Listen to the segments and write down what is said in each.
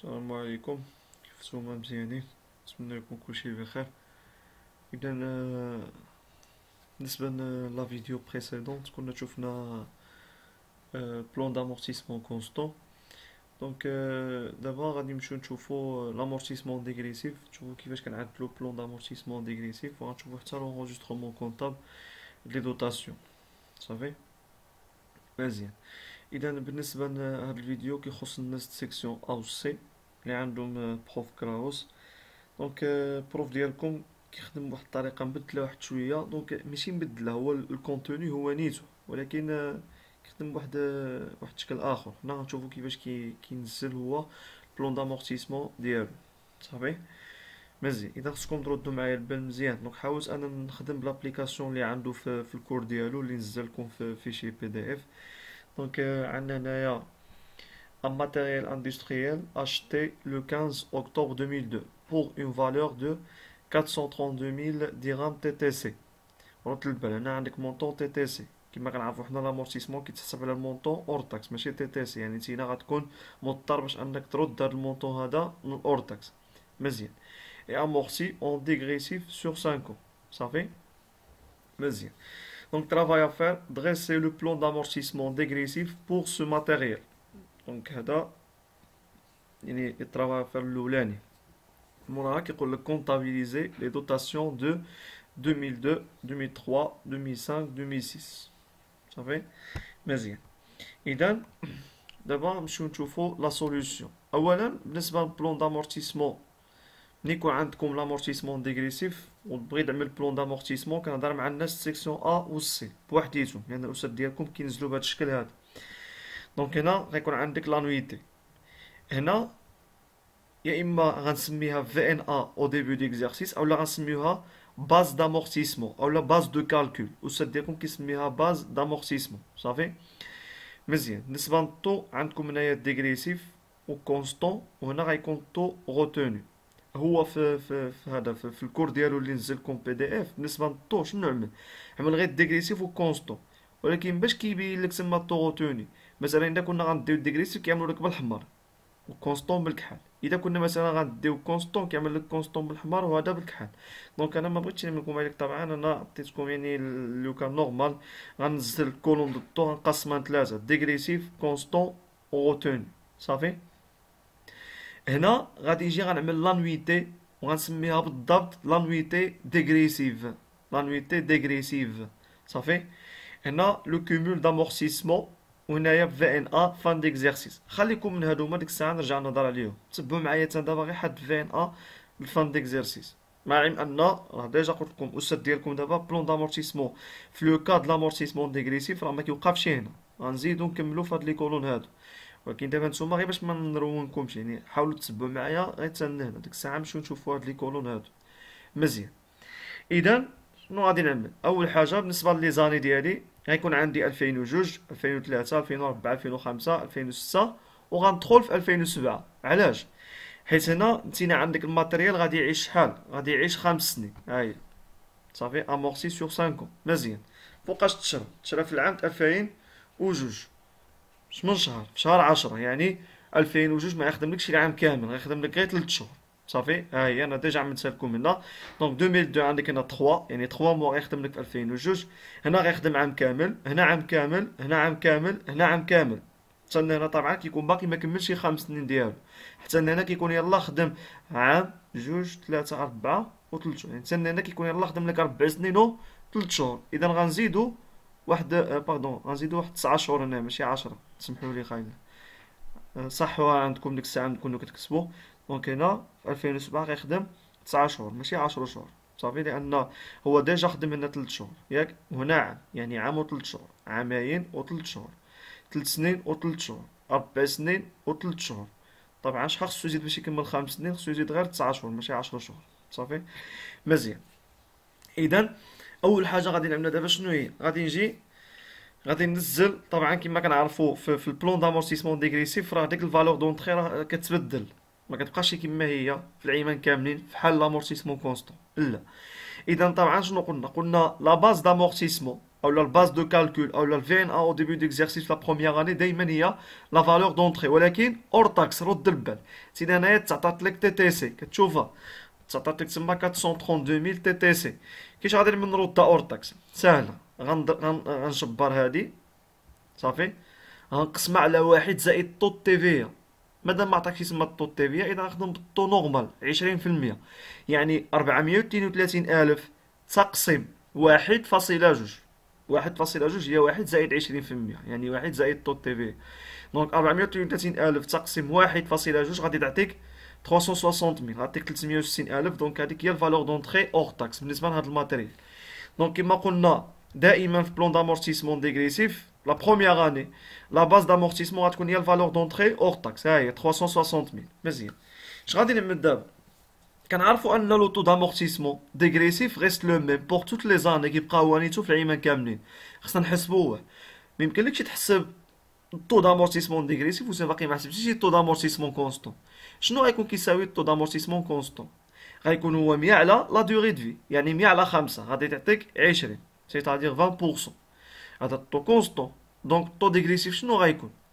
السلام عليكم. كيف نتوما؟ مزيانين؟ نتمنى يكون كلشي بخير. اذا بالنسبه لا فيديو بريسيدونت كنا شفنا بلان دامورتيسمون كونستون. دونك دابا غادي نمشيو نشوفو لامورتيسمون ديغريسيف، نشوفو كيفاش كنعدلو بلان دامورتيسمون ديغريسيف، وغنشوفو حتى لونجسترومون كونطابل لي دوطاسيون. صافي مزيان. اذا بالنسبه لهذا الفيديو كيخص الناس سيكسيون ا و سي اللي عندهم بروف كراوس. دونك البروف ديالكم كيخدم بواحد الطريقه مبدله واحد شويه، دونك ماشي مبدله، هو الكونتوني هو نيتو، ولكن كيخدم بواحد واحد الشكل اخر. حنا غنشوفو كيفاش كينزل هو بلون دامورتيسمون ديالو. صافي مزيان. اذا خصكم تردوا معايا البال مزيان. دونك حاولت انا نخدم بلابليكاسيون اللي عنده في الكور ديالو اللي نزل لكم في فيشي بي دي اف. دونك عندنا هنايا un matériel industriel acheté le 15 octobre 2002 pour une valeur de 432 000 dirhams TTC. رد البال، هنا عندك مونطون تي تي سي. كما كنعرفو حنا لامورتيسمون كيتحسب على المونطون اور تاكس ماشي تي تي سي، يعني نتينا غتكون مضطر باش انك ترد هاد المونطون هذا من اور تاكس. مزيان. اي امورتي اون ديغريسيف سور 5 ans. صافي مزيان. Donc travail à faire, dresser le plan d'amortissement dégressif pour ce matériel. دونك هذا يعني الترافاي فير الاولاني. موراها كيقول لك كونطابيليزي لي دوتاسيون دو 2002 2003 2005 2006. صافي مزيان. اذا دابا نمشيو نشوفو لا سوليوشن. اولا بالنسبه للبلون دامورتيسمون، ملي يكون عندكم لامورتيسمون ديغريسيف وتبغي تعمل بلون دامورتيسمون، كنهضر مع الناس سيكسيون ا و سي بوحديتهم، لان الاستاذ ديالكم كينزلوا بهذا الشكل هذا. دونك هنا غيكون عندك لانويتي. هنا يا اما غنسميها في ان ا او ديبي ديكزارسيس، اولا غنسميوها باز دامورتيسمون اولا باز دو كالكول. الاستاذ ديالكم كيسميها باز دامورتيسمون. صافي مزيان. بالنسبه للطو عندكم هنايا ديغريسيف و كونستون، وهنا غيكون طو روتوني. هو في هذا في الكور ديالو اللي نزلكم بي دي اف. بالنسبه للطو شنو عمل غير ديغريسيف و كونستون، ولكن باش كيبين لك تما الطو روتوني، مثلا اذا كنا غنديو ديغريسيف كيعملوا لك بالحمر وكونستون بالكحل، اذا كنا مثلا غنديو كونستون كيعمل لك كونستون بالحمر وهذا بالكحل. دونك انا ما بغيتش نعمل لكم هذيك، طبعا انا عطيتكم يعني لو كان نورمال. غنزل الكولون دو طو غنقسمها ثلاثه: ديغريسيف كونستون وروتوني. صافي هنا غادي يجي غنعمل لانويتي وغنسميها بالضبط لانويتي ديغريسيف. لانويتي ديغريسيف. صافي هنا لو كومول دامورتيسمون، وهنايا في ان ا فان ديكزارسيس. خليكم من هادوما ديك الساعه نرجع نهضر عليهم. تبعوا معايا حتى دابا غير حد في ان ا الفان ديكزارسيس، مع العلم ان راه ديجا قلت لكم الاستاذ ديالكم دابا بلون دامورتيسمون في لو كاد لامورتيسمون ديغريسيف راه ما كيوقفش هنا، غنزيدو نكملو في هاد لي كولون هادو. ولكن دابا نتوما غير باش ما نرونكمش، يعني حاولوا تتبعوا معايا غير حتى لهنا ديك الساعه نمشيو نشوفوا هاد لي كولون هادو. مزيان. اذا شنو غادي نعمل؟ اول حاجه بالنسبه لي زاني ديالي غيكون عندي 2002 2003 2004 2005 2006 وغندخل في 2007. علاش؟ حيت هنا نتينا عندك الماتيريال غادي يعيش شحال؟ غادي يعيش 5 سنين. هاهي صافي امورسي سور 5 ans. مزيان. فوقاش تشرى في العام 2002 8 شهر في شهر 10، يعني 2002 ما يخدملكش العام كامل، غيخدم لك غير 3 شهور. صافي ها هي انا ديجا عملتها لكم هنا. دونك 2002 عندك هنا 3، يعني 3 موا غيخدم لك في 2002. هنا غيخدم عام كامل، هنا عام كامل، هنا عام كامل، هنا عام كامل. حتى هنا طبعا كيكون باقي ما كملش 5 سنين ديالو. حتى هنا كيكون يلاه خدم عام 2 3 4 و3 شهور، يعني حتى هنا كيكون يلاه خدم لك 4 سنين و 3 شهور. اذا غنزيدو واحد باردون، غنزيدو واحد 9 شهور هنا ماشي 10. سمحوا لي خاينا صحوا عندكم ديك الساعه كنتو كتكتبوا. دونك هنا في 2007 غيخدم 9 شهور ماشي 10 شهور. صافي لان هو ديجا خدم هنا 3 شهور ياك، وهنا عام، يعني عام و 3 شهور، عامين و 3 شهور، 3 سنين و 3 شهور، 4 سنين و 3 شهور. طبعا اش خاصو يزيد باش يكمل 5 سنين؟ خصو يزيد غير 9 شهور ماشي 10 شهور. صافي مزيان. اذا اول حاجه غادي نعملها دابا شنو هي؟ غادي ننزل طبعا كما كنعرفوا في البلون دامورتيسمون ديغريسيف راه ديك الفالور دونطري راه كتبدل، ما كتبقاش كما هي في العيمان كاملين فحال لامورتيسمون كونستون، لا. اذا طبعا شنو قلنا؟ لا باز دامورتيسمون ou la base de calcul ou la VNA au début d'exercice la première année دايما هي la valeur d'entrée ولكن hors taxe رد البال سيدي هنايا تعطات لك تي تي سي كتشوفها تعطات لك تما 432000 تي تي سي كيش غادي نردها hors taxe سهله غنجبر هادي صافي غنقسمها على واحد زائد طو تي في مادام ما عطاكش يسمى طو تي في اذا غنخدم بالطو نورمال 20% يعني 432000 تقسم 1.2 1.2 هي 1 زائد 20% يعني 1 زائد طو تي في دونك 432000 تقسم 1.2 غادي تعطيك 360000 غاديك 360000 دونك هذيك هي الفالور دونطري اور تاكس بالنسبه لهذا الماتيريال دونك كما قلنا دائما في بلون دامورتيسمون ديغريسيف لا بروميير اني لا باز دامورتيسمون غتكون هي الفالور دونطري اور تاكس ها هي 360000 مزيان اش غادي نعمل دابا كنعرفوا ان لو تو دامورتيسمون ديغريسيف ريست لو ميم بور توت لي زاني كيبقاو نيتو في العيمان كاملين خصنا نحسبوه ما يمكنلكش تحسب الطو دامورتيسمون ديغريسيف و باقي ما حسبتيش الطو دامورتيسمون كونستون شنو غيكون كيساوي الطو دامورتيسمون كونستون غيكون هو 100 على لا دوغي دو في يعني 100 على 5 غادي تعطيك 20 سيتادير 20% هذا الطو كونستون دونك الطو ديغريسيف شنو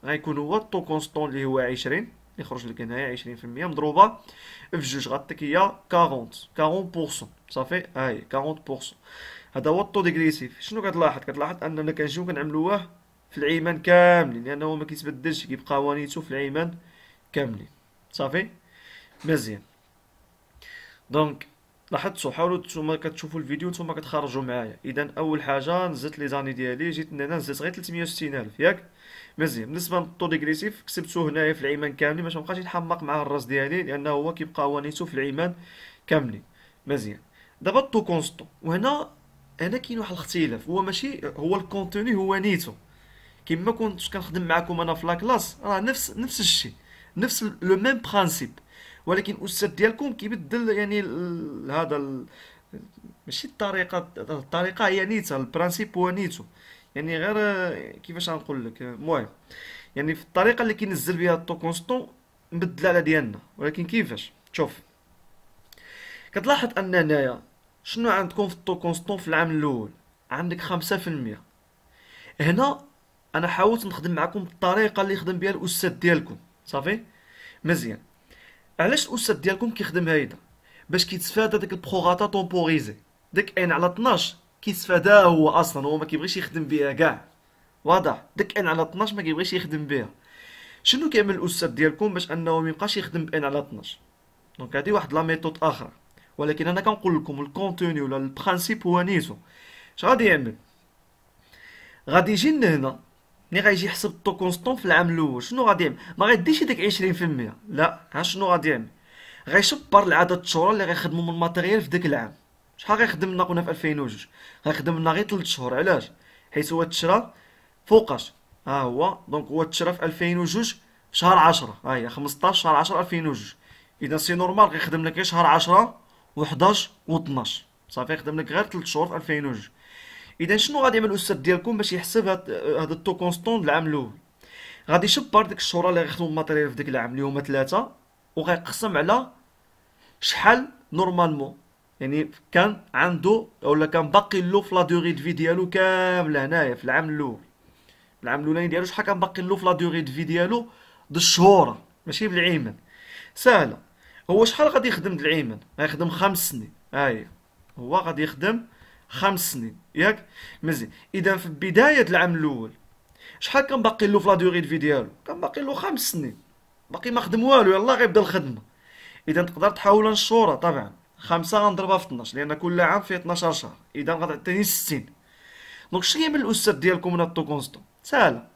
غيكون هو الطو كونستون اللي هو 20 اللي يخرج لك هنايا 20% مضروبه في جوج غاتك هي 40% صافي هاي 40% هذا هو الطو ديغريسيف شنو كتلاحظ اننا كنجيو كنعملوه في العيمان كاملين لانه ما كيتبدلش كيبقى وانيتو في العيمان كاملين صافي مزيان دونك لاحظتوا حاولوا نتوما كتشوفوا الفيديو نتوما كتخرجوا معايا اذا اول حاجه نزلت لي زاني ديالي جيت هنا نزلت غير 360000 ياك مزيان بالنسبه للطو ديغريسيف كتبتو هنايا في العيمان كاملين باش مابقاش يتحمق مع الراس ديالي لانه هو كيبقى وانيتو في العيمان كاملين مزيان دابا الطو كونستون وهنا كاين واحد الاختلاف هو ماشي هو الكونتوني هو نيتو كيما كنت كنخدم معكم انا في لاكلاس راه نفس الشيء نفس لو ميم برانسيپ ولكن الاستاذ ديالكم كيبدل يعني ماشي الطريقه هي نيتها البرانسيپ هو نيتو يعني غير كيفاش غنقول لك المهم يعني في الطريقه اللي كينزل بها الطو كونستون نبدل على ديالنا ولكن كيفاش شوف كتلاحظ ان هنايا شنو عندكم في الطو كونستون في العام الاول عندك 5% هنا انا حاولت نخدم معكم بالطريقه اللي يخدم بها الاستاذ ديالكم صافي مزيان علاش الاستاذ ديالكم كيخدم هيدا باش كيتفادى داك البروغاتا طومبوريزي داك ان على 12 كيتفاداه هو اصلا هو ما كيبغيش يخدم بها كاع واضح داك ان على 12 ما كيبغيش يخدم بها شنو كيعمل الاستاذ ديالكم باش انه ما يبقاش يخدم بان على 12 دونك هذه واحد لا ميثود اخرى ولكن انا كنقول لكم الكونتوني ولا البرانسيپ هو نيتو اش غادي يعمل غادي يجي لهنا ملي غيجي يحسب الطو كونستون في العام الاول شنو غادي يعمل ما غيديش داك 20% لا ها شنو غادي يعمل غيشبر العدد الشهور اللي غيخدموا من الماتيريال في داك العام شحال غيخدم لنا قلنا في 2002 غيخدم لنا غير 3 شهور علاش حيت هو تشرى فوقاش ها هو دونك هو تشرى في 2002 في شهر 10 ها هي 15 شهر 10 2002 اذا سي نورمال غيخدم لك غير شهر 10 و11 و12 صافي يخدم لك غير 3 شهور في 2002 اذا شنو غادي يعمل الاستاذ ديالكم باش يحسب هذا الطو كونستون العام الاول غادي يشبر ديك الشهور اللي غيخدموا الماتيريال في ديك العام اللي هما 3 وغيقسم على شحال نورمالمون يعني كان عنده ولا كان باقي له في لا دوغي دو في ديالو كامله هنايا في العام الاول العام الاولاني ديالو شحال كان باقي له في لا دوغي دو في ديالو د الشهور ماشي بالعيمان ساهله هو شحال غادي يخدم د العيمان غيخدم 5 سنين هاهي هو غادي يخدم 5 سنين ياك مزيان اذا في بدايه العام الاول شحال كان باقي له في لا دوغي دو في ديالو كان باقي له 5 سنين باقي ما خدم والو يلاه غيبدا الخدمه اذا تقدر تحولها للشهور طبعا 5 غنضربها في 12 لان كل عام فيه 12 شهر اذا غتعطيني 60 دونك شنو يعمل الاستاذ ديالكم من الطو كونستون ساهله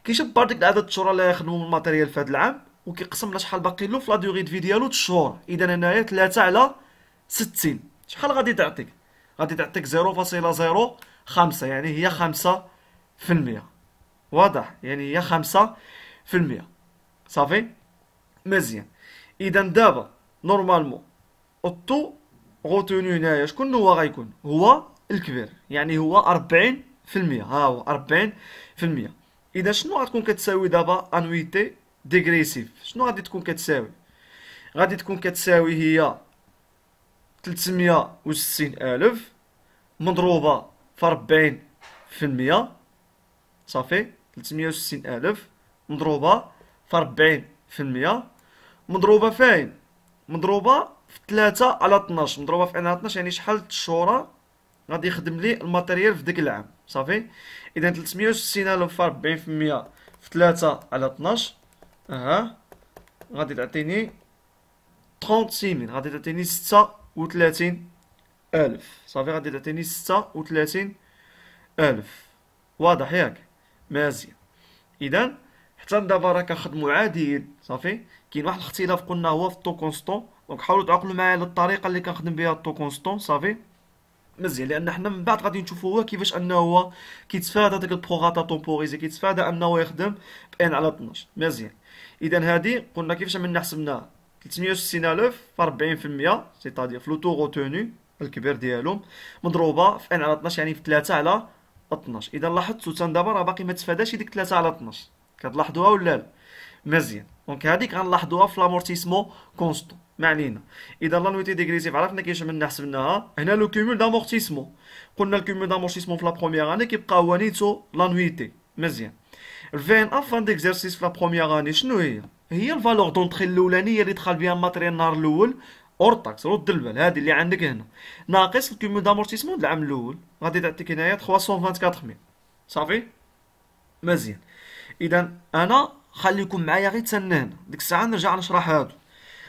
كيشبر ديك العدد الشهور اللي يخدموا من الماتيريال في هذا العام وكيقسم لنا شحال باقي له في لا دوغي دو في ديالو د الشهور اذا هنايا 3 على 60 شحال غادي تعطيك غادي تعطيك 0.05 يعني هي 5% واضح يعني هي 5% صافي مزيان اذا دابا نورمالمون الطو غوتوني هنايا شكون هو غيكون هو الكبير يعني هو 40% ها هو 40% اذا شنو غتكون كتساوي دابا انويتي ديغريسيف شنو غادي تكون كتساوي غادي تكون كتساوي هي 360000 مضروبه في في المية، صافي 360,000 مضروبة في 40%، مضروبة فين؟ مضروبة في 3/12، مضروبة في 12 يعني شحال الشورى غادي يخدم لي الماتيريال في ديك العام، صافي. إذا 360,000 في 40% في 3/12 غادي تعطيني 36,000، غادي تعطيني 36,000، صافي غادي تعطيني 36,000. واضح ياك؟ مزيان. اذا حتى دابا راه كنخدموا عاديين، صافي. كاين واحد الاختلاف قلنا هو في الطو كونستون، دونك حاولوا تعقلوا معايا على الطريقه اللي كنخدم بها الطو كونستون، صافي. مزيان، لان حنا من بعد غادي نشوفوا هو كيفاش انه هو كيتفادى داك البروغاتا تومبوريزي، كيتفادى انه يخدم ب ان على 12. مزيان. اذا هادي قلنا كيفاش عملنا حسبناها 360,000 في 40%، سيتادير في لو تو روتوني الكبير ديالهم، مضروبه في ان على 12 يعني في 3 على 12. اذا لاحظتوا حتى دابا راه باقي ما تفاداش ديك 3 على 12، كتلاحظوها ولا لا؟ مزيان. دونك هذيك غنلاحظوها في لامورتيسمون كونستون، ما علينا. اذا لانويتي ديغريسيف عرفنا كيفاش عملنا حسبناها. هنا لو كومول دامورتيسمون، قلنا الكومول دامورتيسمون في لا بروميير اني كيبقى هو نيتو لانويتي. مزيان. الفي ان ا فان ديكزارسيس في لا بروميير اني شنو هي؟ هي الفالور دونطري الاولانيه اللي دخل بها الماتريال النهار الاول اور طاكس، رد البال هذه اللي عندك هنا، ناقص الكومول دامورتيسمون د العام الاول، غادي تعطيك هنايا 324,000، صافي. مزيان. اذا انا خليكم معايا غير تسنى هنا، ديك الساعه نرجع نشرح هادو.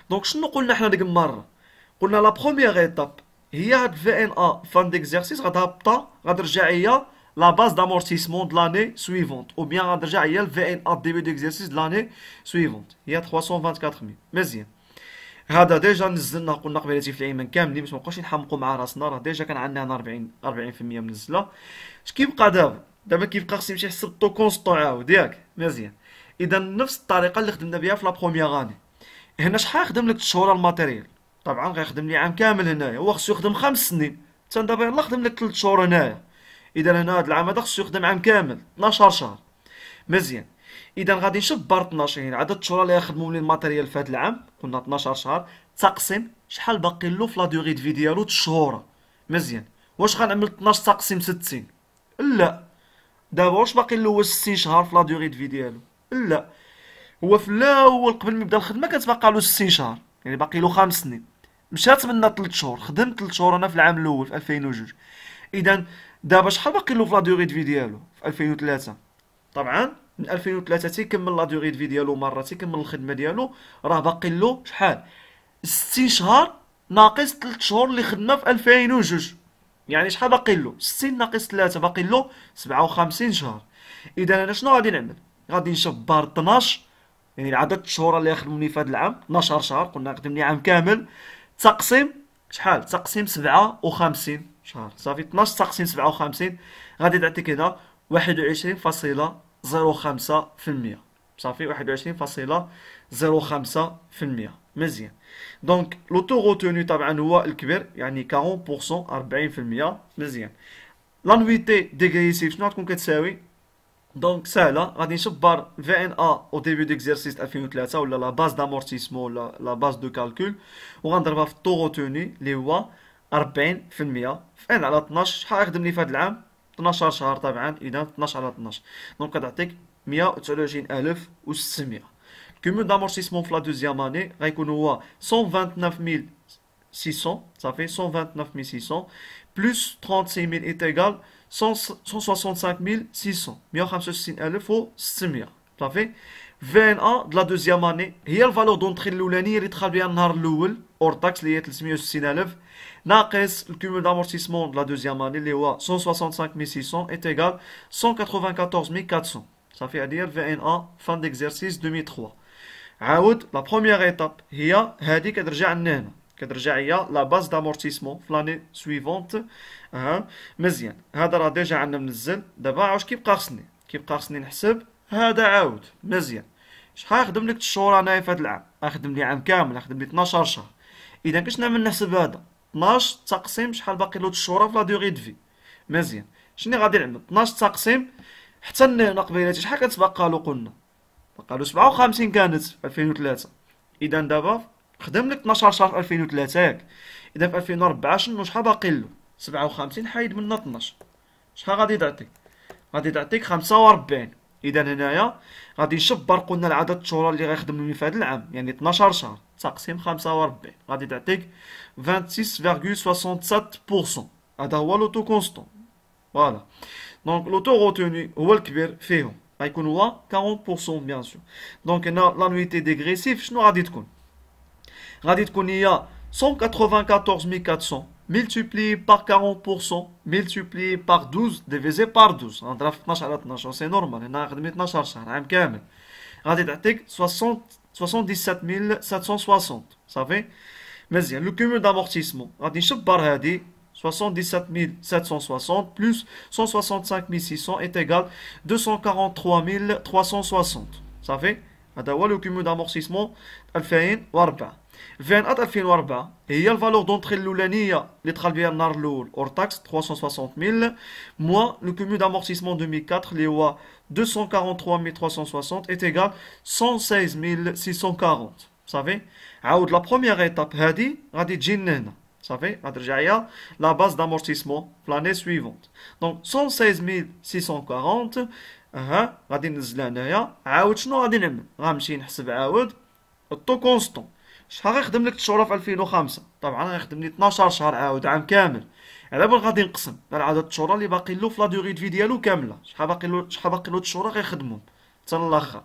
دونك شنو قلنا حنا ديك المره؟ قلنا لا بروميير ايتاب هي هاد في ان ا فان ديكزارسيس غتهبطها، غترجع هي لا باز دامورتيسمون د لاني سويفونت، او بيان غترجع هي الفي ان ا ديبي ديكزارسيس د لاني سويفونت، هي 324,000. مزيان. هذا ديجا نزلنا، قلنا قبيلتي في الايمان كاملين باش مابقاوش نحمقوا مع راسنا، راه ديجا كان عندنا هنا 40% منزله. اش كيبقى دابا؟ دابا كيبقى خصني نمشي نحسب طو كونستون عاود ياك. مزيان. اذا نفس الطريقه اللي خدمنا بها في لا بروميير اني، هنا شحال خدم لك الشهور الماتيريال؟ طبعا غيخدم لي عام كامل هنايا، هو خصو يخدم 5 سنين، حتى دابا يلاه خدم لك 3 شهور هنايا. اذا هنا هذا العام هذا خصو يخدم عام كامل 12 شهر. مزيان. اذا غادي نشوف بار 12 يعني عدد الشهور اللي يخدموا لي الماتيريال في هذا العام، قلنا 12 شهر، تقسم شحال باقي له في لا دوغي دو في ديالو الشهور. مزيان. واش غنعمل 12 تقسيم 60؟ لا. دابا واش باقي له هو 60 شهر في لا دوغي دو في ديالو؟ لا. هو في الاول قبل ما يبدا الخدمه كتبقى له 60 شهر، يعني باقي له 5 سنين، مشات منا 3 شهور، خدم 3 شهور انا في العام الاول في 2002. اذا دابا شحال باقي له في لا دوغي دو في ديالو في 2003؟ طبعا من 2003 تيكمل لا دوغي دو في ديالو مره، تيكمل الخدمه ديالو، راه باقي له شحال؟ 60 شهر ناقص 3 شهور اللي خدمه في 2002، يعني شحال باقي له؟ 60 ناقص 3 باقي له 57 شهر. اذا انا شنو غادي نعمل؟ غادي نشوف بار 12 يعني عدد الشهور اللي يخدموني في هذا العام 12 شهر، قلنا يخدمني عام كامل، تقسيم شحال؟ تقسيم 57 شهر، صافي 12 تقسيم 57 غادي تعطيك هنا 21.05%، صافي 21.05%. مزيان. دونك لو تو روتوني طبعا هو الكبير يعني 40%، 40%. مزيان. لانويتي ديغريسيف شنو غتكون كتساوي؟ دونك سهله، غادي نشوف بار في ان ا او ديبي ديكزارسيس 2003 ولا لا باز دامورتيسمون ولا لا باز دو كالكول، وغنضربها في الطو روتوني اللي هو 40%، في ان على 12 شحال يخدم لي في هذا العام؟ 12 شهر طبعا، اذا 12 على 12 دونك كتعطيك 129,600. كومون دامورتيسمون في لا دوزيام اني غيكون هو 129,600، صافي 129,600 بلس 36,000 est égal 165,600، 165,600. صافي. في ان ا د لا دوزيام اني هي الفالور دونطري الاولانيه اللي دخل بها النهار الاول اور تاكس اللي هي 360,000 ناقص الكومول دامورتيسمون د لا دوزيام اني اللي هو 165,600 est égal 194,400. صافي هذه هي الفي ان ا فان ديكزارسيس 2003. عاود لا بروميير ايتاب هي هذه كترجع لنا هنا، كترجع هي لا باز دامورتيسمون في لاني سويفونت. مزيان. هذا راه ديجا عندنا منزل. دابا واش كيبقى خصني؟ كيبقى خصني نحسب هذا عاود. مزيان. شحال يخدم لك الشهور انايا في هذا العام؟ يخدم لي عام كامل، يخدم لي 12 شهر. اذا كاش نعمل نحسب هذا 12 تقسيم شحال باقي له الشهور في لا دوغي دو في. مزيان. شنو غادي نعمل؟ 12 تقسيم حتى هنا قبيلاتي شحال كتبقى له؟ قلنا بقى له 57 كانت في 2003. اذا دابا خدم لك 12 شهر في 2003 ياك. اذا في 2004 شنو شحال باقي له؟ 57 حايد منها 12 شحال غادي تعطي؟ غادي تعطيك 45. اذا هنايا غادي نشبر، قلنا العدد الشهور اللي غيخدم لي في هذا العام، يعني 12 شهر تقسيم 45 غادي تعطيك 26.67%. هذا هو لوتو كونستون. فوالا. دونك لوتو روتوني هو الكبير فيهم، غيكون هو 40% بيان سور. دونك هنا لانويتي ديغريسيف شنو غادي تكون؟ غادي تكون هي 194 400 multiplié par 40% multiplié par 12 divisé par 12. غنضرب في 12 على 12 سي نورمال، هنا خدمت 12 شهر عام كامل. غادي تعطيك 77760 صافي. مزيان. لو كومول دامورتيسمون غادي نشبر هادي 77760 plus 165600 est égal 243360 صافي. هذا هو لو كومول دامورتيسمون 2004. فان 2004 هي الفالور دونطري الاولانيه اللي دخل بها النهار الاول اور تاكس 360000 موان لو كومول دامورتيسمون 2004 اللي هو 243360 est égal 116640 صافي. عاود لا بروميير ايتاب هادي غادي تجي لهنا صافي، غترجع هي لا باز دامورتيسمون في لاني سويفونت. دونك 116640 غادي ننزلها هنايا. عاود شنو غادي نعمل؟ غنمشي نحسب عاود الطو كونستون. شحال غيخدم لك الشهور في 2005؟ طبعا غيخدم لي 12 شهر عاود عام كامل. على بال غادي نقسم على عدد الشهور اللي باقي له في لا دوغي في ديالو كامله، شحال باقي له الشهور غيخدمهم حتى الاخر.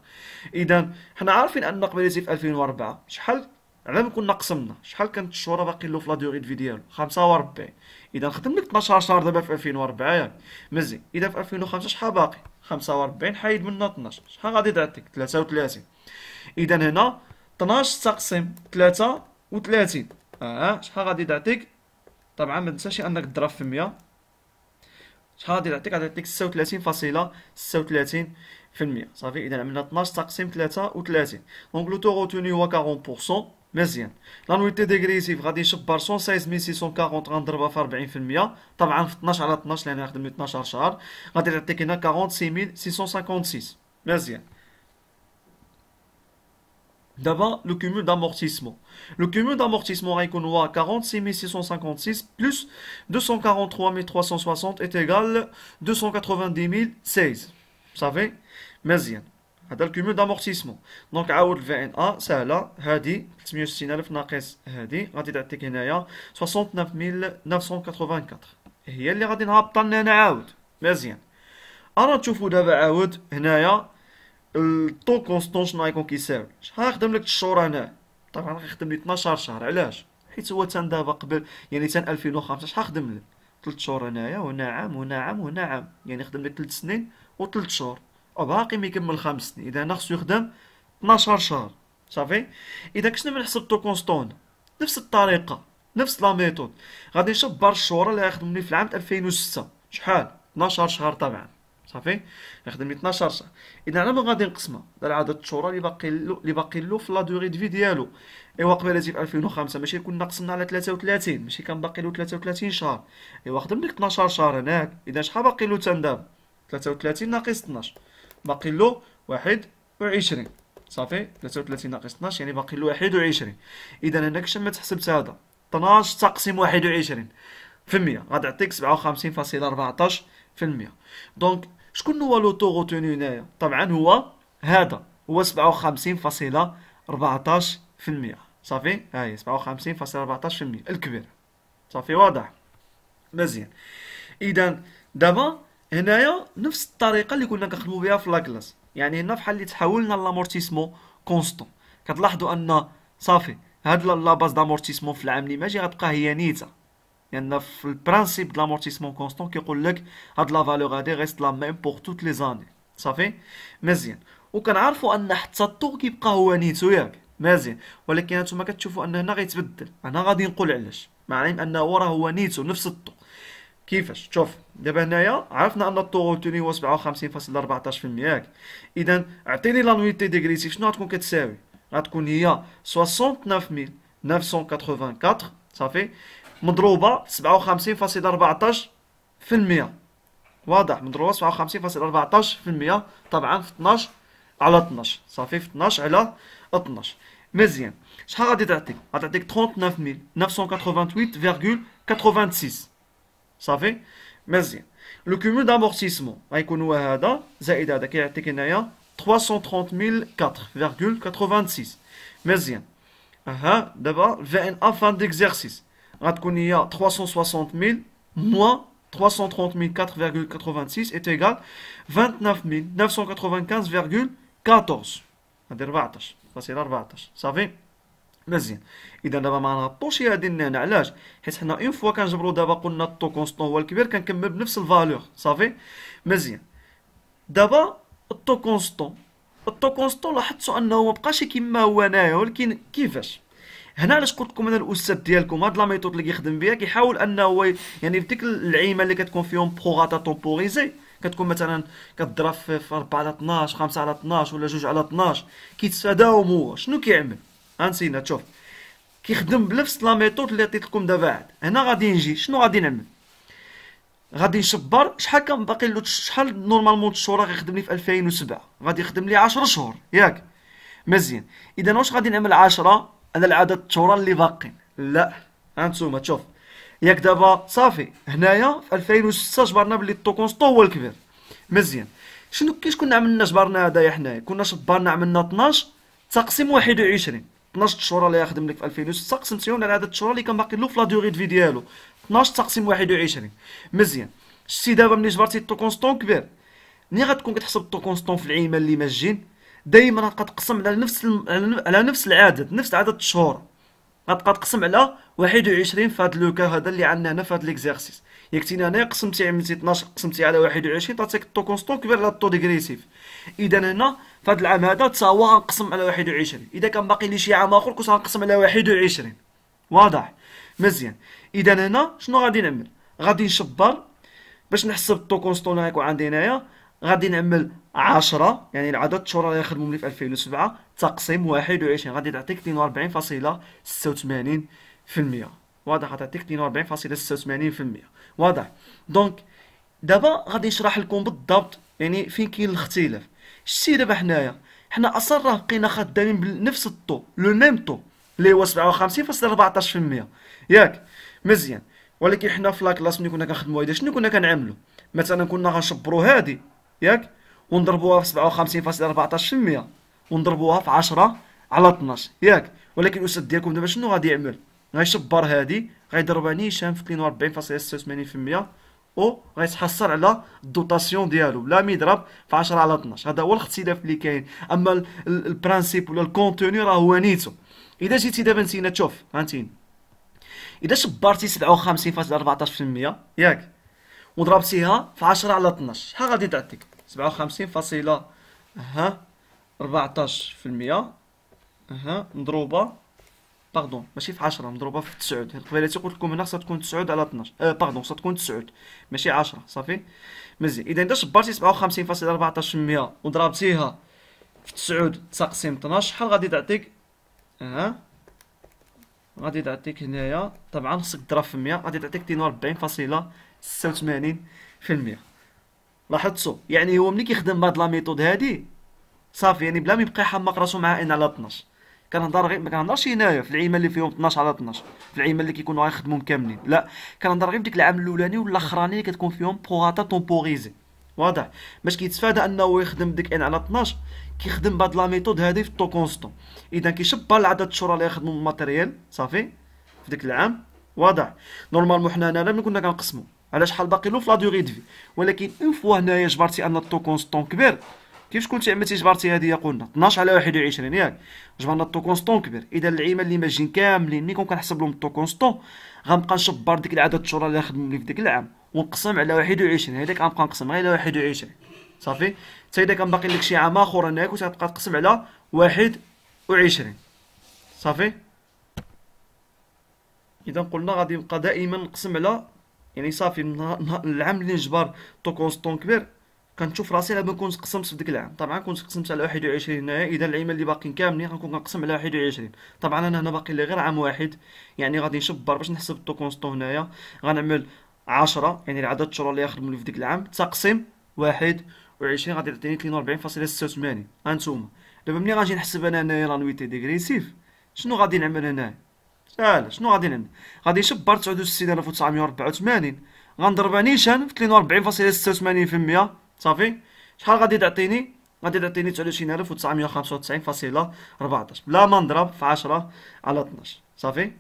اذا حنا عارفين ان قبيلتي في 2004 شحال، على ما كنا قسمنا شحال كانت الشهور باقي له في لا دوغي في ديالو 45. اذا خدم لك 12 شهر دابا في 2004 ياك مزيان. اذا في 2005 شحال باقي؟ 45 حيد منها 12 شحال غادي تعطيك؟ 33. اذا هنا 12 تقسيم 33 شحال غادي تعطيك؟ طبعا ما تنساش انك تضرب في 100. شحال غادي تعطيك؟ غادي تعطيك 36.36%. صافي. اذا عملنا 12 تقسيم 33. دونك لو تو روتوني هو 40%. مزيان. لانويتي ديغريسيف غادي نشبر 116640 غنضربها في 40%. طبعا في 12 على 12 لان غنخدم 12 شهر غادي تعطيك هنا 46656. مزيان. D'abord, le cumul d'amortissement. Le cumul d'amortissement غيكون هو 46656 plus 243360 est égal 290016. صافي. مزيان. هذا الكومول دامورتيسمون. دونك عاود الفي ان ا سهله، هادي 360000 ناقص هادي غادي تعطيك هنايا 69984 هي اللي غادي نهبطها لنا هنا عاود. مزيان. انا تشوفوا دابا عاود هنايا الطو كونستون شنو غيكون كيساوي؟ شحال غيخدم لك الشهور هنا؟ طبعا غيخدم لي 12 شهر. علاش؟ حيت هو تان دابا قبل يعني تان 2005 شحال خدم لك؟ 3 شهور هنايا وهنا عام وهنا عام وهنا عام، يعني خدم لك 3 سنين و3 شهور وباقي ما يكمل 5 سنين. اذا هنا خصو يخدم 12 شهر صافي. اذا كنا نحسب الطو كونستون نفس الطريقه نفس لا ميثود غادي نشبر الشهور اللي غيخدم لي في العام 2006 شحال؟ 12 شهر طبعا صافي. يخدم لي 12 شهر. اذا على ما غادي نقسمها على عدد الشهور اللي باقي له في لا دوغي دو في ديالو. ايوا قبيلتي في 2005 ماشي كنا قسمنا على 33، ماشي كان باقي له 33 شهر. ايوا خدم لك 12 شهر هناك. اذا شحال باقي له تان دابا؟ 33 ناقص 12 باقي له 21 صافي. 33 ناقص 12 يعني باقي له 21. اذا هناك شنو ما تحسبت هذا 12 تقسيم 21 في المية غادي يعطيك 57.14%. دونك شكون هو لوطو غوتوني هنايا؟ طبعا هو هذا هو 57.14%. صافي. هاهي 57.14% الكبير. صافي واضح. مزيان. اذا دابا هنايا نفس الطريقه اللي كنا كنخدموا بها في لاكلاس، يعني هنا بحال اللي تحولنا لامورتيسمون كونستون. كتلاحظوا ان صافي هاد لا باز دامورتيسمون في العام اللي ماجي غتبقى هي نيتا، لان يعني في البرانسيب د لامورتيسمون كونستون كيقول لك هاد لا فالور هادي غيست لا ميم بور توت لي زاني. صافي. مزيان. وكنعرفوا ان حتى الطو كيبقى هو نيتو ياك مزيان، ولكن هانتوما كتشوفوا ان هنا غيتبدل. انا غادي نقول علاش، مع العلم انه راه هو نيتو نفس الطو. كيفاش؟ شوف دابا هنايا عرفنا ان الطو غوتوني هو 57.14% ياك. اذا اعطيني لانويتي ديغريسيف شنو غتكون كتساوي؟ غتكون هي 69984 صافي مضروبه 57.14%. واضح. مضروبه 57.14% طبعا في 12 على 12 صافي. في 12 على 12. مزيان. شحال غادي تعطيك؟ غتعطيك 39988.86 صافي. مزيان. لو كومول دامورتيسمون غيكون هو هذا زائد هذا كيعطيك هنايا 330,004,86. مزيان. اها دابا في ان ا فان ديكزارسيس غتكون هي 360,000 موان 330,004,86 est égal 29,995,14. هادي 14 فاصلة 14 صافي. مزيان. اذا دابا ما نهبطوش هادي هنا، علاش؟ حيت حنا اون فوا كنجبرو دابا قلنا الطو كونستون هو الكبير كنكمل بنفس الفالور صافي. مزيان. دابا الطو كونستون لاحظتوا انه مبقاش كيما هو هنايا، ولكن كيفاش؟ هنا علاش قلت لكم انا الاستاذ ديالكم هاد لا ميثود اللي كيخدم بها كيحاول انه هو يعني في ديك العيمه اللي كتكون فيهم بروغاتا تومبوريزي كتكون مثلا كضرب في 4 على 12 5 على 12 ولا 2 على 12 كيتفاداهم. هو شنو كيعمل؟ نسينا تشوف كيخدم بنفس لا ميثود اللي عطيت لكم دابا. عاد هنا غادي نجي شنو غادي نعمل؟ غادي نشبر شحال كان باقي له، شحال نورمالمون الشهور غيخدم لي في 2007 غادي يخدم لي 10 شهور ياك. مزيان. اذا واش غادي نعمل 10 على العدد الشهور اللي باقين؟ لا هانتوما تشوف ياك دابا صافي هنايا في 2006 جبرنا بلي الطو كونستون هو الكبير. مزيان. كيش كنا عملنا جبرنا هذايا حنايا؟ كنا شبرنا عملنا 12 تقسيم 21. 12 شهور اللي يخدم لك في 2006 قسمتيهم على عدد الشهور اللي كان باقي له في لا دوغي دو في ديالو 12 تقسيم 21. مزيان. شتي دابا ملي جبرتي الطو كونستون كبير، ملي غتكون كتحسب الطو كونستون في العيمه اللي ماجين دائما غتبقى تقسم على نفس العدد، نفس عدد الشهور غتبقى تقسم على 21 في هذا لوكا هذا اللي عندنا هنا في هذا ليكزارسيس. ياك هنا قسمتي عملتي 12 قسمتي على 21 تعطيك الطو كونستون كبير على الطو ديغريسيف. اذا هنا في هذا العام هذا تا هو غنقسم على 21. اذا كان باقي لي شي عام اخر كنت غنقسم على 21. واضح؟ مزيان. اذا هنا شنو غادي نعمل؟ غادي نشبر باش نحسب الطو كونستون اللي غيكون عندي هنايا. غادي نعمل 10 يعني العدد الشهور اللي يخدموا لي في 2007 تقسيم 21 غادي تعطيك 42.86%. واضح؟ غتعطيك 42.86%. واضح؟ دونك دابا غادي نشرح لكم بالضبط يعني فين كاين الاختلاف. شتي دابا حنا اصلا راه بقينا خدامين بنفس الطو لو ميم طو اللي هو 57.14% ياك. مزيان. ولكن حنا في لاكلاس ملي كنا كنخدموا هيدا شنو كنا كنعملوا؟ مثلا كنا غنشبروا هادي ياك ونضربوها في 57.14% ونضربوها في 10 على 12 ياك. ولكن الاستاذ ديالكم دابا شنو غادي يعمل؟ غيشبر هادي غيضربها نيشان في 42.86% و غيتحصل على الدوطاسيون ديالو بلا ما يضرب في 10 على 12. هذا هو الاختلاف اللي كاين. اما البرانسيب ولا الكونتوني راه هو نيتو. اذا جيتي دابا نتينا تشوف هانتين اذا شبرتي 57.14% ياك وضربتيها في 10 على 12 شحال غادي تعطيك؟ 57.14% مضروبه باردون ماشي في 10 مضروبه في 9. قبيلاتي قلت لكم هنا خصها تكون 9 على 12 باردون خصها تكون 9 ماشي 10 صافي. مزيان. اذا شبرتي 57.14% وضربتيها في 9 تقسيم 12 شحال غادي تعطيك؟ غادي تعطيك هنايا طبعا خصك تضرب في 100 غادي تعطيك 42.86%. لاحظتوا يعني هو ملي كيخدم بهاد لا ميثود هادي صافي يعني بلا ما يبقى يحمق راسو مع ان على 12. كنهضر غير ما كنهضرش هنايا في العيمه اللي فيهم 12 على 12 في العيمه اللي كيكونوا غيخدموا كاملين، لا كنهضر غير في ديك العام الاولاني ولا الاخراني اللي كتكون فيهم بروغاتا تومبوريزي. واضح؟ باش كيتفادى انه يخدم بديك ان على 12 كيخدم بهاد لا ميثود هادي في الطو كونستون. اذا كيشبر العدد الشهور اللي يخدموا الماتيريال صافي في ديك العام. واضح؟ نورمالمون حنا هنا ملي كنا كنقسموا على شحال باقي له في لا دوغي دو في، ولكن اون فوا هنايا جبرتي ان الطو كونستون كبير كيفاش كنتي عملتي جبرتي هذه قلنا 12 على 21 ياك جبرنا الطو كونستون كبير. اذا العيمه اللي ماجين كاملين ملي كون كنحسب لهم الطو كونستون غنبقى نشبر ديك العدد الشهور اللي خدموا لي في ديك العام ونقسم على 21. هذاك غنبقى نقسم غير على 21 صافي. حتى اذا كان باقي لك شي عام اخر هناك وتبقى تقسم على 21 صافي. اذا قلنا غادي نبقى دائما نقسم على يعني صافي العام اللي نجبر طو كونستون كبير كنشوف راسي على ما كنت قسمت في ديك العام. طبعا كنت قسمت على 21 هنايا. اذا العيمه اللي باقيين كاملين غنكون كنقسم على 21. طبعا انا هنا باقي لي غير عام واحد يعني غادي نشبر باش نحسب الطو كونستون هنايا غنعمل 10 يعني العدد الشهور اللي يخدموا لي في ديك العام تقسيم 21 غادي تعطيني 42.86. هانتوما دابا ملي غنجي نحسب انا هنايا لانويتي ديغريسيف شنو غادي نعمل هنايا؟ ساهل. شنو غادي نعمل؟ غادي نشبر 69,984 غنضربها نيشان في 42.86%. صافي شحال غادي تعطيني؟ غادي تعطيني 23995.14 بلا ما نضرب في 10 على 12. صافي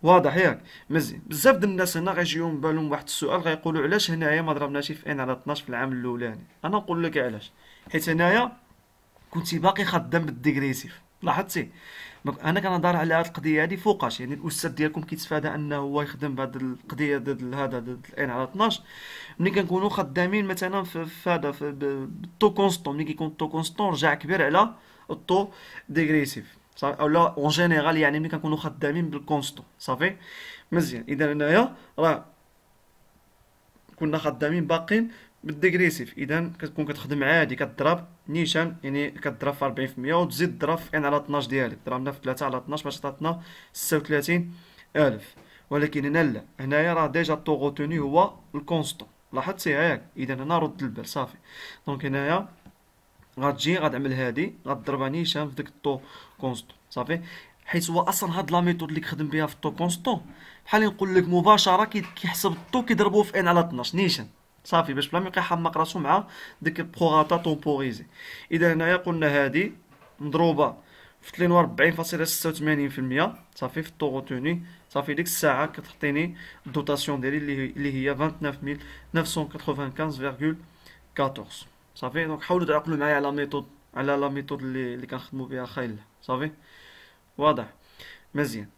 واضح ياك؟ مزيان. بزاف د الناس هنا غيجيهم بالهم واحد السؤال، غيقولوا علاش هنايا ما ضربناش في ان على 12 في العام الاولاني. انا نقول لك علاش. حيت هنايا كنتي باقي خدام بالديغريسيف. لاحظتي؟ دونك انا كنهضر على هاد القضيه هادي فوقاش، يعني الاستاذ ديالكم كيتفادى انه هو يخدم بهاد القضيه ضد هذا ضد الان على 12 ملي كنكونوا خدامين مثلا في هذا بالطو كونستون. ملي كيكون الطو كونستون رجع كبير على الطو ديغريسيف. صافي او لا اون جينيرال، يعني ملي كنكونوا خدامين بالكونستون. صافي مزيان. اذا هنايا راه كنا خدامين باقين بالديغريسيف، اذا كتكون كتخدم عادي كضرب نيشان، يعني كضرب في 40% وتزيد تضرب في ان على 12 ديالك. ضربنا في 3 على 12 باش تعطينا 36,000. ولكن هنا لا، هنايا راه ديجا الطو غوتوني هو الكونستون. لاحظتي ياك؟ اذا هنا رد البال. صافي دونك هنايا غتجي غتعمل هادي غتضربها نيشان في ديك الطو كونستون. صافي حيت هو اصلا هاد لا ميثود اللي كخدم بها في الطو كونستون بحال نقول لك مباشره كيحسب الطو كيضربوه في ان على 12 نيشان. صافي باش بلا ما يبقى يحمق راسو مع ديك البروغاتا طومبوريزي. اذا هنايا قلنا هادي مضروبه في 42.86%. صافي في الطو غوتوني. صافي ديك الساعه كتعطيني الدوتاسيون ديالي اللي هي 29995.14. صافي دونك حاولوا تعقلوا معايا على ميثود، على لا ميثود اللي كنخدموا بها خايله. صافي واضح مزيان.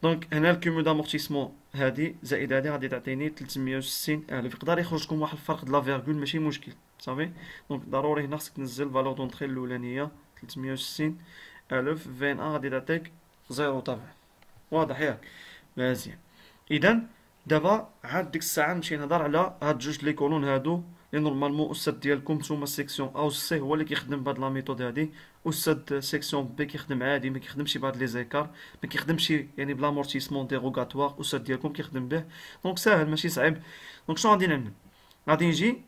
دونك هنا الكيمو دامورتيسمون هادي زائد هادي غادي تعطيني 360,000. يقدر يخرج لكم واحد الفرق د لا فيرغول ماشي مشكل. صافي دونك ضروري هنا خصك تنزل فالور دونطري الاولانيه 360,000 في ان غادي تعطيك زيرو طبعا. واضح ياك؟ مزيان. اذا دابا عاد ديك الساعه نمشي نهضر على هاد جوج لي كولون هادو لي نورمالمون الاستاذ ديالكم نتوما سيكسيون او سي هو اللي كيخدم بهاد لا ميثود هادي. استاذ سيكسيون بي كيخدم عادي، ما كيخدمش بهاد لي زيكار، ما كيخدمش يعني بلا مورتيسمون ديروغاتوار. الاستاذ ديالكم كيخدم به. دونك ساهل ماشي صعيب. دونك شنو غادي نعمل؟ غادي نجي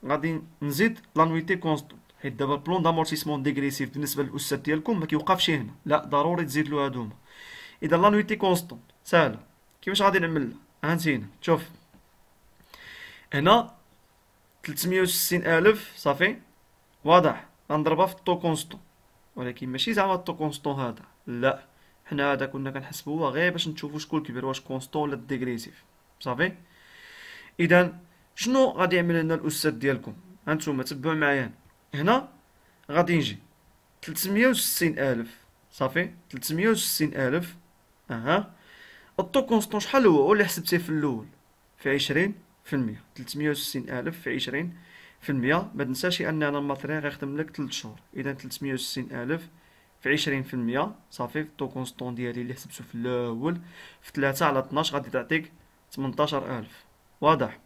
غادي نزيد لانويتي كونستونت، حيت دابا البلون دامورتيسمون ديغريسيف بالنسبه للاستاذ ديالكم ما كيوقفش هنا، لا ضروري تزيد له هادوما. اذا لانويتي كونستونت ساهله. كيفاش غادي نعمل؟ هانتينا شوف هنا 360,000. صافي واضح. غنضربها في الطو كونستون، ولكن ماشي زعما الطو كونستون هذا، لا حنا هذا كنا كنحسبوه غير باش نشوفو شكون كبير، واش كونستون ولا ديغريسيف. صافي اذا شنو غادي يعمل لنا الاستاذ ديالكم؟ هانتوما تبعوا معايا. هنا غادي نجي 360,000. صافي 360,000. اها الطو كونستون شحال هو اللي حسبتيه في الاول؟ في 20%. 360,000 في 20%. ما تنساش اننا الماتريال غيخدم لك 3 شهور. اذا 360,000 في 20%. صافي الطو كونستون ديالي اللي حسبته في الاول في 3 على 12 غادي تعطيك 18,000. واضح؟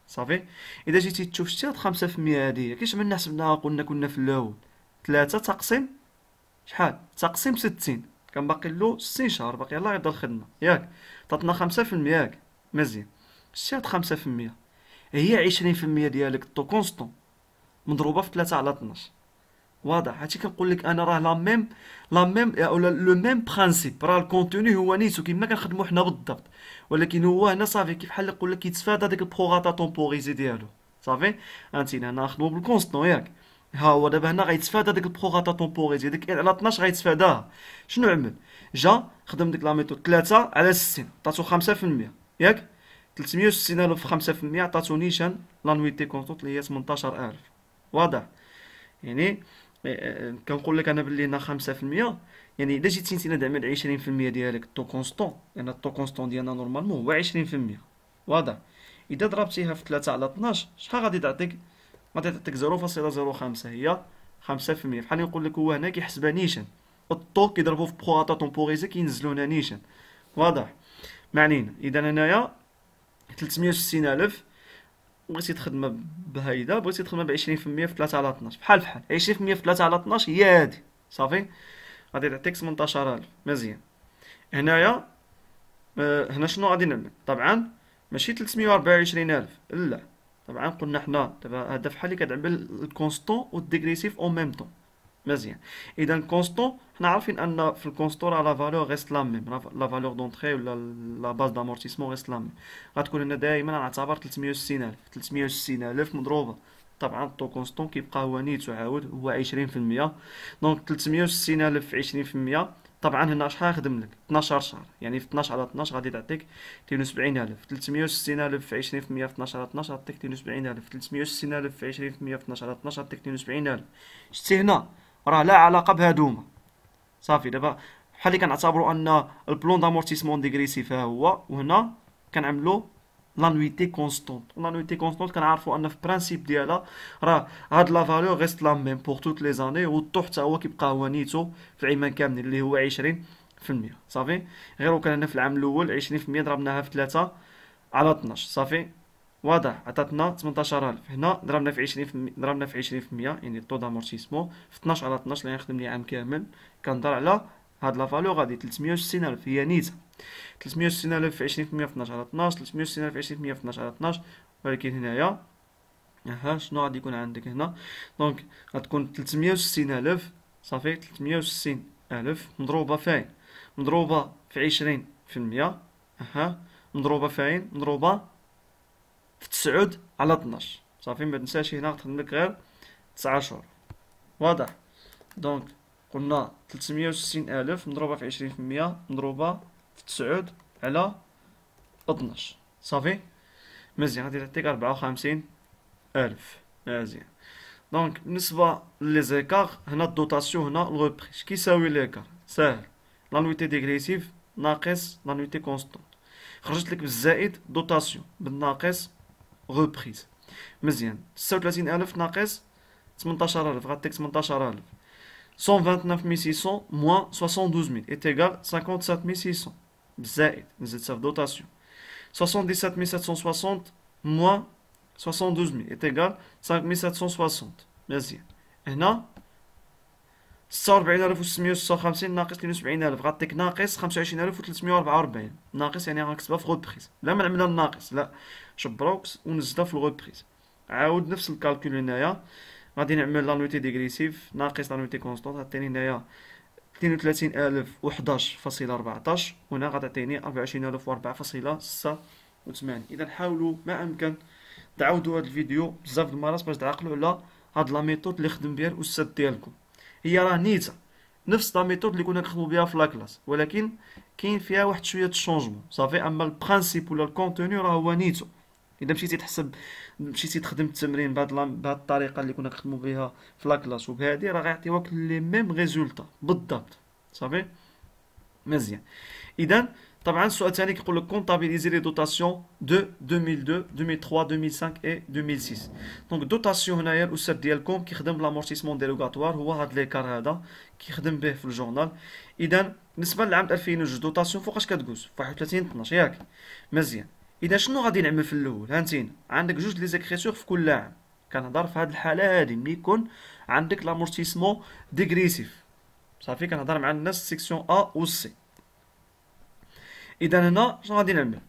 صافي اذا جيتي تشوف شتي هاد 5% هادي كيفاش عملنا حسبناها؟ قلنا كنا في الاول 3 تقسيم شحال؟ تقسيم 60. كان باقي له 60 شهر، باقي يلاه يبدا الخدمه ياك؟ تعطينا 5% ياك؟ مزيان. شتي هاد 5% هي 20% ديالك الطو كونستون مضروبه في 3 على 12. واضح؟ هادشي كنقول لك انا راه لا ميم اولا لو ميم برانسيپ. راه الكونتوني هو نيتو كيما كنخدمو حنا بالضبط، ولكن هو هنا صافي كيف بحال يقول لك كيتفادى ديك البروغاتا طومبوريزي ديالو. صافي هانتينا هنا نخدمو بالكونستون ياك؟ ها هو دابا هنا غيتفادى ديك البروغاتا طومبوريزي، ديك على 12 غيتفاداها. شنو عمل؟ جا خدم ديك لا ميثود 3 على 60 عطاتو 5% ياك؟ 360,000 في 5% عطاتو نيشان لانويتي كونستونت اللي هي 18,000. واضح؟ يعني كنقول لك انا باللي هنا 5%، يعني الا جيتي انت تعمل 20% ديالك الطو كونستون، لان الطو كونستون ديالنا نورمالمون هو 20%. واضح؟ اذا ضربتيها في 3 على 12 شحال غادي تعطيك؟ غادي تعطيك 0.05. هي 5%. بحال نقول لك هو هنا كيحسبها نيشان، الطو كيضربوه في بروغاتا طومبوريزي كينزلو هنا نيشان. واضح؟ معنينا اذا هنايا 360,000 بغيتي تخدمها بهيدا، بغيتي تخدمها ب 20% في 3 على 12 بحال 20% في 3 على 12 هي هادي. صافي غادي تعطيك 18,000. مزيان. هنايا هنا شنو غادي نعمل؟ طبعا ماشي 324,000، لا طبعا قلنا حنا دابا هذا فحال اللي كتعمل الكونستون والديغريسيف اون ميم طون. مزيان. اذا كونستون حنا عارفين ان في الكونستون راه لا فالور ريست لا ميم، لا فالور دونتري ولا لا باز دامورتيسمون ريست لا ميم. غتكون هنا دائما نعتبر 360000، 360000 مضروبه طبعا الطو كونستون كيبقى هو نيتو عاود هو 20%. دونك 360000 في 20%، طبعا هنا شحال غنخدم لك 12 شهر، يعني في 12 على 12 غادي تعطيك 72,000. 360000 في 20% في 12 على 12 غتعطيك 72,000. 360000 في 20% في 12 على 12 غتعطيك 72,000. شتي هنا راه لا علاقه بهادوما. صافي دابا بحال اللي كنعتبروا ان البلون دامورتيسمون ديغريسيف ها هو، وهنا كنعملو لانويتي كونستونت. لانويتي كونستونت كنعرفوا ان في برانسيب ديالها راه هاد لا فالور ريست لا ميم بور توت لي زاني، والطو حتى هو كيبقى هو نيتو في العيمان كاملين اللي هو 20%. صافي غير وكان هنا في العام الاول 20% ضربناها في 3 على 12 صافي واضح عطاتنا 18000. هنا ضربنا في 20%، ضربنا في 20% يعني طو دامورتيسمون في 12 على 12 اللي غنخدم لي عام كامل كنضر على هاد لا فالور غادي 360000 هي نيته. 360000 في 20% في 12 على 12، 360000 في 20% في 12 على 12. ولكن هنايا شنو غادي يكون عندك هنا؟ دونك غتكون 360000 صافي 360000 مضروبة فين؟ مضروبة في 20%. مضروبة فين؟ مضروبة في 9 على 12 صافي. ما تنساش هنا غتخدم لك غير 9 شهور. واضح؟ دونك قلنا 360000 مضروبة في 20% مضروبة في 9 على 12 صافي. مزيان غادي تعطيك 54,000. مزيان. دونك بالنسبة لي زيكار هنا الدوتاسيون هنا الغوبري اش كيساوي ليكار؟ ساهل، لانويتي ديغريسيف ناقص لانويتي كونستونت، خرجت لك بالزائد دوتاسيون بالناقص غوبريز. مزيان 39,000 ناقص 18,000 غاتيك 18,000. 129,600 moins 72,000 est égal 57,600 بالزائد نزيد في دوتاسيون. 77,760 moins 72,000 est égal 5,760. مزيان. هنا 46,656 ناقص 72,000 غاتيك ناقص 25,344. ناقص يعني غنكتبها في غوبريز، لا ما نعملها الناقص لا، شبروكس ونزيدها في الغوبريز. عاود نفس الكالكول هنايا غادي نعمل لانويتي ديغريسيف ناقص لانويتي كونستونت غتعطيني هنايا 32,011.14 وهنا غتعطيني 24,004.86. اذا حاولوا ما امكن تعاودوا هذا الفيديو بزاف د المرات باش تعقلوا على هاد لا ميثود اللي خدم بها الاستاذ ديالكم. هي راه نيته نفس لا ميثود اللي كنا كنخدموا بها في لاكلاس، ولكن كاين فيها واحد شويه الشونجمون صافي. اما البرانسيپ ولا الكونتوني راه هو نيتو. اذا مشيتي تحسب مشيتي تخدم التمرين بهاد الطريقه اللي كنا كنخدموا بها في لاكلاس وبهادي راه غيعطيوك لي ميم ريزولطا بالضبط صافي. مزيان. اذا طبعا السؤال الثاني كيقول لك كونطابيليزي لي دوتاسيون دو 2002 2003 2005 اي 2006. دونك دوتاسيون هنايا الاستاذ ديالكم كيخدم بلامورتيسمون ديروغاتوار، هو هاد ليكار هذا كيخدم به في الجورنال. اذا بالنسبه للعام 2002 دوتاسيون فوقاش كتجوز؟ في 31 12 ياك؟ مزيان. اذا شنو غادي نعمل في الاول؟ هانتينا عندك جوج لي زيكريسور في كل عام. كنهضر في هاد الحاله هادي ملي يكون عندك لامورتيسمون ديغريسيف صافي. كنهضر مع الناس سيكسيون ا و سي. اذا هنا شنو غادي نعمل؟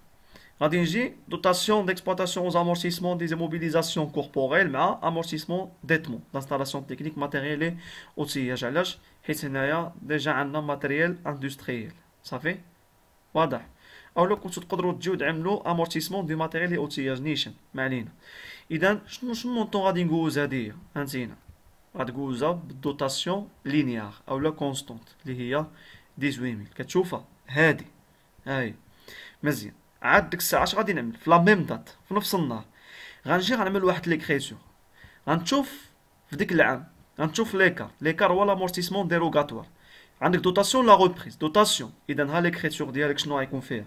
غادي نجي دوتاسيون ديكسبلوطاسيون aux amortissements des immobilisations corporelles مع amortissement d'équipement d'installation technique matériel et outillage. علاش؟ حيت هنايا ديجا عندنا ماتيريال اندستريال صافي. واضح؟ او لو كنتو تقدروا تجيو تعملوا امورتيسمون دي ماتيريال اي اوتياج نيشان ما علينا. اذا شنو المونطون غادي نجوز هادي؟ هانتينا غتجوزها بالدوتاسيون لينيار او لا كونستونت اللي هي 18000 كتشوفها هادي هاي. مزيان. عاد ديك الساعه اش غادي نعمل؟ في لا ميم دات في نفس النهار غنجي غنعمل واحد ليكريسيور. غنشوف في ديك العام غنشوف ليكار هو لامورتيسمون ديروغاتوار. عندك دوتاسيون لا ريبريز دوتاسيون. اذا ها ليكريسيور ديالك شنو غيكون فيها؟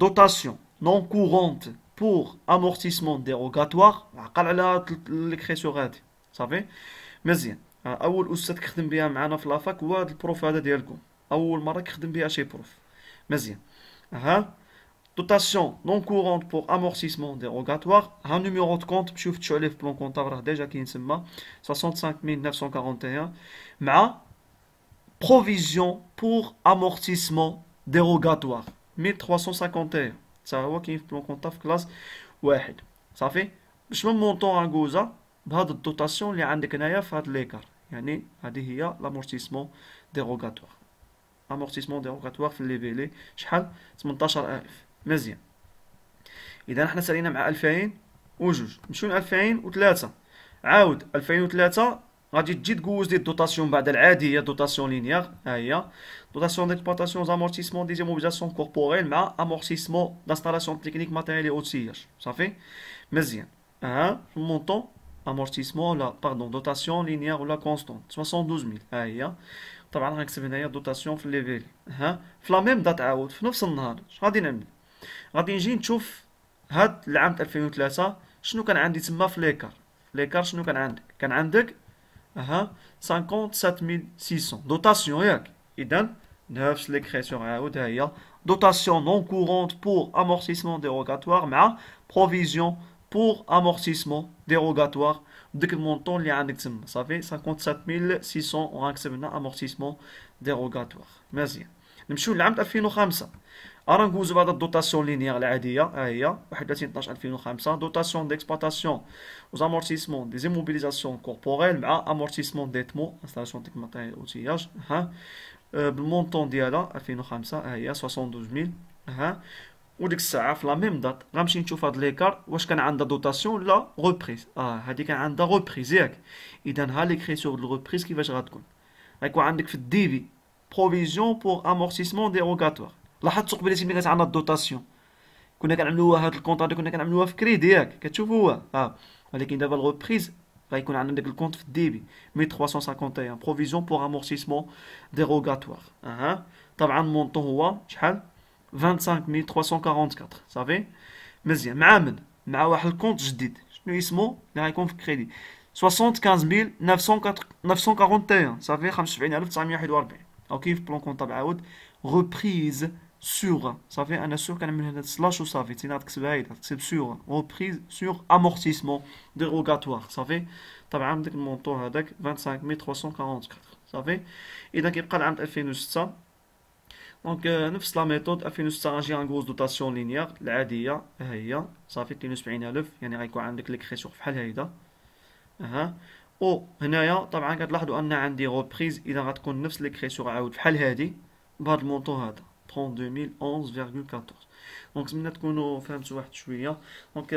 dotation non courante pour amortissement dérogatoire. عقل على هاد ليكريسيور هادي صافي. مزيان. اول استاذ كيخدم بها معنا في لافاك هو هاد البروف هذا ديالكم، اول مره كيخدم بها شي بروف. مزيان. dotation non courante pour amortissement dérogatoire. ها نيميرو دو كونت مشيو فتشوا عليه في بلون كونطابل راه ديجا كاين تما 65941 مع provision pour amortissement dérogatoire 1351 حتى هو كاين في بلون كونطا في كلاس واحد صافي. باش من مونطون غنجوزها بهاد الدوتاسيون اللي عندك هنايا في هاد ليكار يعني هذه هي لامورتيسمون ديروغاتوار. امورتيسمون ديروغاتوار في الليبيلي شحال؟ 18000. مزيان. اذا حنا سالينا مع 2002، نمشيو ل 2003. عاود 2003 غادي تجي تجوز لي الدوتاسيون بعد العاديه، دوتاسيون لينيير، ها هي دوتاسيون ديكسبلوطاسيون زامورتيسمون دي زيموبيليزاسيون كوربوريل مع امورتيسمون دانستالاسيون تكنيك ماتيريال اي اوتسياج. صافي مزيان. ها المونطون امورتيسمون ولا باردون دوتاسيون لينيير ولا كونستونت 72000، ها هي. طبعا غنكتب هنايا دوتاسيون في ليفيل. ها في لا ميم دات عاود في نفس النهار اش غادي نعمل؟ غادي نجي نشوف هاد العام 2003 شنو كان عندي تما في ليكار. ليكار شنو كان عندك؟ كان عندك 57600 دوتاسيون ياك. اذا نفس ليكريسيون عاود ها هي دوتاسيون نون كورونت بور امورتيسمون ديروغاتوار مع بروفيزيون بور امورتيسمون ديروغاتوار بديك المونطون اللي عندك تما. صافي 57600 وغنكتب هنا امورتيسمون ديروغاتوار. مزيان. نمشيو لعام 2005. راه ندوزو بعد الدوتاسيون لينيير العاديه، ها هي 31 12 2005 دوتاسيون ديكسبلوطاسيون وزامورتيسمون دي زيموبيليزاسيون كوربوريل مع امورتيسمون ديتمو انستالاسيون تكنيك ماتيريال اوتياج. ها بالمونطون ديالها 2005 ها هي 72000. ها وديك الساعه في لا ميم دات غنمشي نشوف هاد ليكار واش كان عندها دوتاسيون ولا روبريز. هادي كان عندها روبريز ياك. اذا ها ليكريسيون دو روبريز كيفاش غتكون؟ غيكون عندك في الديبي بروفيزيون بور امورتيسمون ديروغاتوار. لاحظتوا قبيله ملي كانت عندنا الدوتاسيون كنا كنعملوها هاد الكونط هذا كنا كنعملوها في كريدي ياك كتشوفوها. ولكن دابا الغوبريز غيكون عندنا داك الكونط في الديبي 1351 بروفيزيون بور امورتيسمون ديروغاتوار. طبعا المونطون هو شحال؟ 25344. صافي مزيان. مع من؟ مع واحد الكونط جديد شنو اسمه اللي غيكون في كريدي 75941. صافي 75941. او كيف بلون كونطابل عاود reprise sur. صافي انا سور كنعمل هنا سلاش وصافي تينا تكتبها هيدا تكتب سور reprise sur amortissement dérogatoire. صافي طبعا داك المونطون هذاك 25344. صافي اذا كيبقى العام 2006. دونك نفس لا ميثود 2006 غنجي غندوز دوتاسيون لينيير العاديه ها هي. صافي 72000 يعني غيكون عندك ليكريسيون بحال هيدا. و هنايا طبعا كتلاحظوا ان عندي روبريز اذا غتكون نفس ليكريسيون عاود بحال هادي بهاد المونطون هذا 32011.14. دونك نتمنى تكونوا فهمتوا واحد شويه. دونك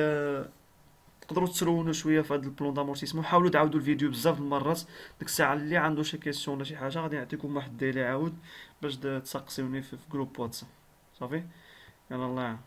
تقدروا تسرونوا شويه في هذا البلون دامورتيسمون. حاولوا تعاودوا الفيديو بزاف المرات. ديك الساعه اللي عنده شي كيسيون ولا شي حاجه غادي نعطيكم واحد الديلي عاود باش تسقسيوني في جروب واتساب. صافي يلا الله يعاون.